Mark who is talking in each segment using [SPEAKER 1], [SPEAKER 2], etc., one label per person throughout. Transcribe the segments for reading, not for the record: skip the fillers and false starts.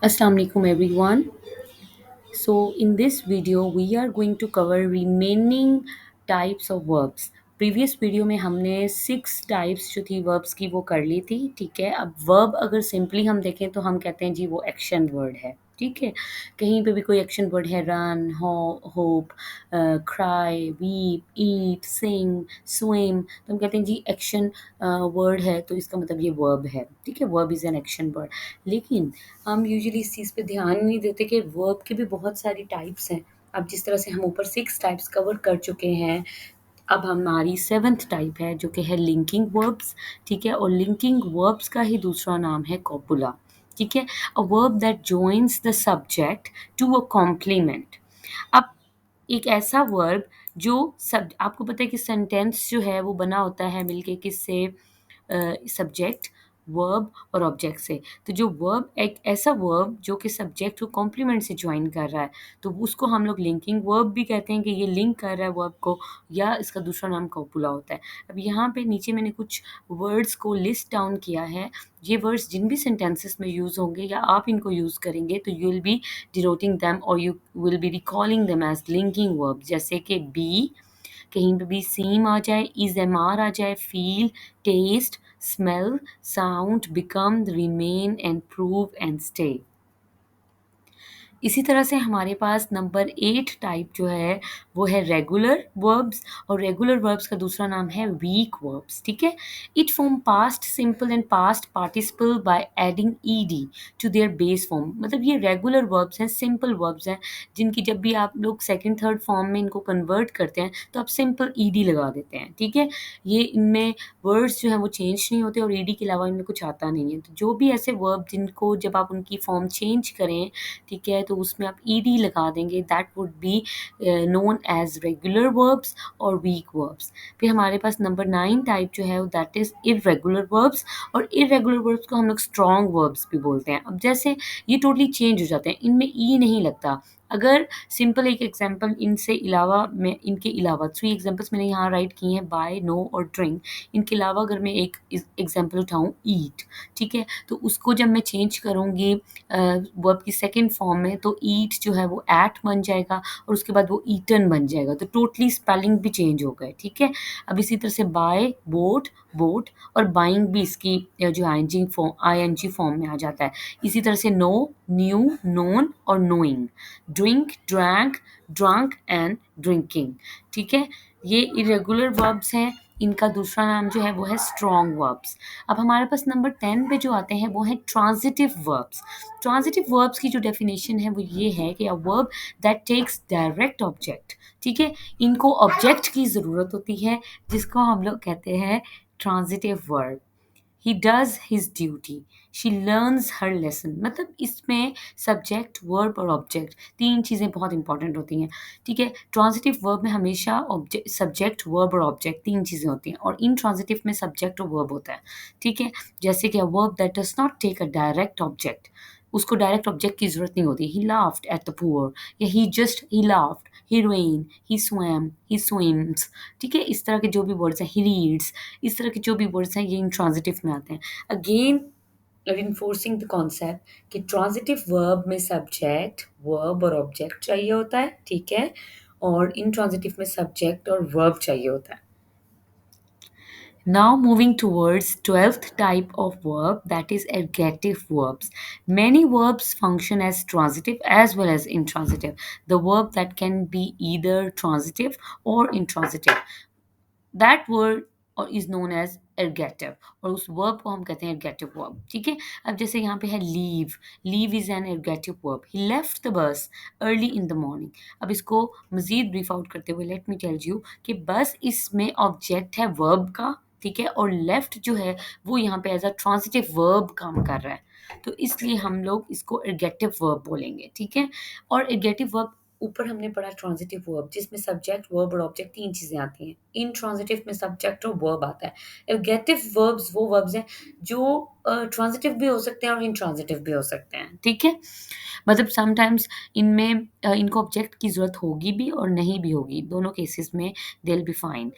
[SPEAKER 1] Assalamu alaikum everyone. So in this video we are going to cover remaining types of verbs. Previous video में हमने 6 types जो थी verbs की वो कर ली थी, ठीक है। अब वर्ब अगर सिंपली हम देखें तो हम कहते हैं जी वो एक्शन वर्ड है, ठीक है। कहीं पे भी कोई एक्शन वर्ड है, रन, होप, क्राई, वीप, ईट, सिंग, स्विम, तो हम कहते हैं जी एक्शन वर्ड है, तो इसका मतलब ये वर्ब है, ठीक है। Verb is an action word. लेकिन हम यूजुअली इस चीज़ पे ध्यान नहीं देते कि वर्ब की भी बहुत सारी टाइप्स हैं। अब जिस तरह से हम ऊपर 6 टाइप्स कवर कर चुके हैं, अब हमारी 7th टाइप है जो कि है लिंकिंग वर्ब्स, ठीक है। और लिंकिंग वर्ब्स का ही दूसरा नाम है कॉपुला, ठीक है। A verb that joins the subject to a complement. अब एक ऐसा वर्ब जो सब आपको पता है कि सेंटेंस जो है वो बना होता है मिलके किससे, सब्जेक्ट, वर्ब और ऑब्जेक्ट से। तो जो वर्ब एक ऐसा वर्ब जो कि सब्जेक्ट को कॉम्प्लीमेंट से जॉइन कर रहा है, तो उसको हम लोग लिंकिंग वर्ब भी कहते हैं कि ये लिंक कर रहा है वर्ब को, या इसका दूसरा नाम कॉपुला होता है। अब यहाँ पे नीचे मैंने कुछ वर्ड्स को लिस्ट डाउन किया है। ये वर्ड्स जिन भी सेंटेंसेस में यूज़ होंगे या आप इनको यूज़ करेंगे तो you will be denoting them और you will be recalling them as linking verb. जैसे कि बी, कहीं पे भी सीम आ जाए, इज एम आर आ जाए, feel, taste, smell, sound, become, remain and prove and stay. इसी तरह से हमारे पास नंबर 8 टाइप जो है वो है रेगुलर वर्ब्स, और रेगुलर वर्ब्स का दूसरा नाम है वीक वर्ब्स, ठीक है। It form past simple and past participle by adding ED to their base form. मतलब ये रेगुलर वर्ब्स हैं, सिंपल वर्ब्स हैं, जिनकी जब भी आप लोग सेकंड थर्ड फॉर्म में इनको कन्वर्ट करते हैं तो आप सिंपल ईडी लगा देते हैं, ठीक है। ये इनमें वर्ड्स जो हैं वो चेंज नहीं होते और ईडी के अलावा इनमें कुछ आता नहीं है। तो जो भी ऐसे वर्ब जिनको जब आप उनकी फॉर्म चेंज करें, ठीक है, तो उसमें आप ईडी लगा देंगे, that would be known as regular verbs और वीक वर्ब्स। फिर हमारे पास नंबर 9 टाइप जो है दैट इज इर्रेगुलर वर्ब्स, और इर्रेगुलर वर्ब्स को हम लोग स्ट्रॉन्ग वर्ब्स भी बोलते हैं। अब जैसे ये टोटली चेंज हो जाते हैं, इनमें ई नहीं लगता। अगर सिंपल एक एग्जांपल इनसे अलावा मैं इनके अलावा 3 एग्जांपल्स मैंने यहाँ राइट किए हैं, बाय, नो और ड्रिंक। इनके अलावा अगर मैं एक एग्जांपल उठाऊँ, ईट, ठीक है, तो उसको जब मैं चेंज करूँगी वर्ब की सेकंड फॉर्म में, तो ईट जो है वो एट बन जाएगा और उसके बाद वो ईटन बन जाएगा। तो टोटली स्पेलिंग भी चेंज हो गए, ठीक है। अब इसी तरह से बाय, बोट, बोट और बाइंग भी इसकी जो आईएनजी फॉर्म में आ जाता है। इसी तरह से नो, न्यू, नोन और knowing, drink, drank, drunk and drinking, ठीक है। ये इरेगुलर वर्ब्स हैं। इनका दूसरा नाम जो है वो है स्ट्रॉन्ग वर्ब्स। अब हमारे पास नंबर 10 पे जो आते हैं वो है ट्रांजिटिव वर्ब्स। ट्रांजिटिव वर्ब्स की जो डेफिनेशन है वो ये है कि a verb that takes direct object, ठीक है। इनको ऑब्जेक्ट की ज़रूरत होती है, जिसको हम लोग कहते हैं transitive verb. He does his duty, she learns her lesson. मतलब इसमें सब्जेक्ट, वर्ब और ऑब्जेक्ट 3 चीज़ें बहुत इंपॉर्टेंट होती हैं, ठीक है। ट्रांजिटिव वर्ब में हमेशा ऑब्जेक्ट, सब्जेक्ट, वर्ब और ऑब्जेक्ट 3 चीज़ें होती हैं, और इन ट्रांजिटिव में सब्जेक्ट और वर्ब होता है, ठीक है। जैसे कि a verb that does not take a direct object, उसको डायरेक्ट ऑब्जेक्ट की ज़रूरत नहीं होती। He laughed at the poor, या he laughed, he ran, he swam, he swims, ठीक है। इस तरह के जो भी वर्ड्स हैं, ही रीड्स, इस तरह के जो भी वर्ड्स हैं ये इंट्रांजिटिव में आते हैं। अगेन रिइंफोर्सिंग द कॉन्सेप्ट कि ट्रांजिटिव वर्ब में सब्जेक्ट, वर्ब और ऑब्जेक्ट चाहिए होता है, ठीक है, और इंट्रांजिटिव में सब्जेक्ट और वर्ब चाहिए होता है। Now moving towards 12th type of verb, that is ergative verbs. Many verbs function as transitive as well as intransitive. The verb that can be either transitive or intransitive. That word is known as ergative, और उस verb को हम कहते हैं ergative verb, ठीक है। अब जैसे यहाँ पे है leave, leave is an ergative verb. He left the bus early in the morning. अब इसको मजीद ब्रीफ आउट करते हुए लेट मी टेल यू कि बस इसमें ऑब्जेक्ट है वर्ब का, ठीक है, और लेफ्ट जो है वो यहाँ पे एज अ ट्रांजिटिव वर्ब काम कर रहा है, तो इसलिए हम लोग इसको ergative verb बोलेंगे, ठीक है। और ergative verb ऊपर हमने पढ़ा ट्रांजिटिव वर्ब जिसमें सब्जेक्ट, वर्ब और ऑब्जेक्ट 3 चीज़ें आती हैं। इंट्रांजिटिव में सब्जेक्ट और वर्ब आता है। एर्गेटिव वर्ब्स वो वर्ब्स हैं जो ट्रांजिटिव भी हो सकते हैं और इंट्रांजिटिव भी हो सकते हैं, ठीक है। मतलब समटाइम्स इनको ऑब्जेक्ट की ज़रूरत होगी भी और नहीं भी होगी, दोनों केसेस में दे विल बी फाइन।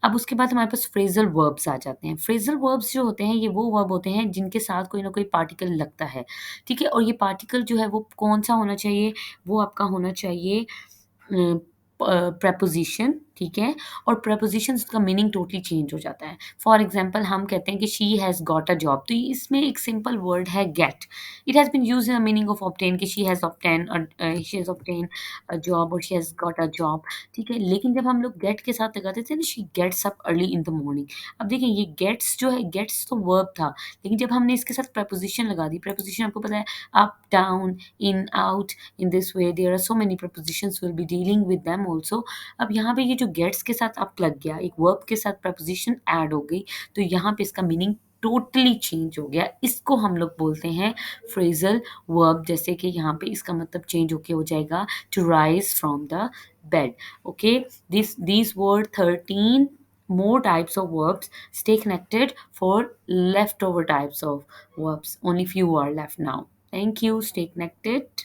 [SPEAKER 1] अब उसके बाद हमारे पास फ्रेज़ल वर्ब्स आ जाते हैं। फ्रेज़ल वर्ब्स जो होते हैं ये वो वर्ब होते हैं जिनके साथ कोई ना कोई पार्टिकल लगता है, ठीक है? और ये पार्टिकल जो है वो कौन-सा होना चाहिए? वो आपका होना चाहिए प्रेपोज़िशन, ठीक है? और प्रेपोज़िशंस का मीनिंग टोटली चेंज हो जाता है। फॉर एग्ज़ाम्पल हम कहते हैं कि she has got a job, तो इसमें एक सिंपल वर्ड है get. It has been used in the meaning of obtain कि she has obtain a job और she has got a job, ठीक है? लेकिन जब हम लोग गेट के साथ लगाते थे ना, she gets up early in the morning. अब देखिए ये गेट्स जो है, गेट्स तो वर्ब था, लेकिन जब हमने इसके साथ प्रेपोज़िशन लगा दी, प्रेपोज़िशन आपको पता है up, down, in, out, in this way there are so many prepositions we'll be dealing with them also। अब यहाँ पे ये जो गेट्स के साथ अप लग गया, एक वर्ब के साथ preposition ऐड हो गई, तो यहाँ पे इसका मीनिंग टोटली चेंज हो गया। इसको हम लोग बोलते हैं फ्रेजल वर्ब। जैसे कि यहाँ पे इसका मतलब चेंज होके हो जाएगा to rise from the bed. Okay, this these were 13 more types of verbs. Stay connected for leftover types of verbs. Only few are left now. Thank you. Stay connected.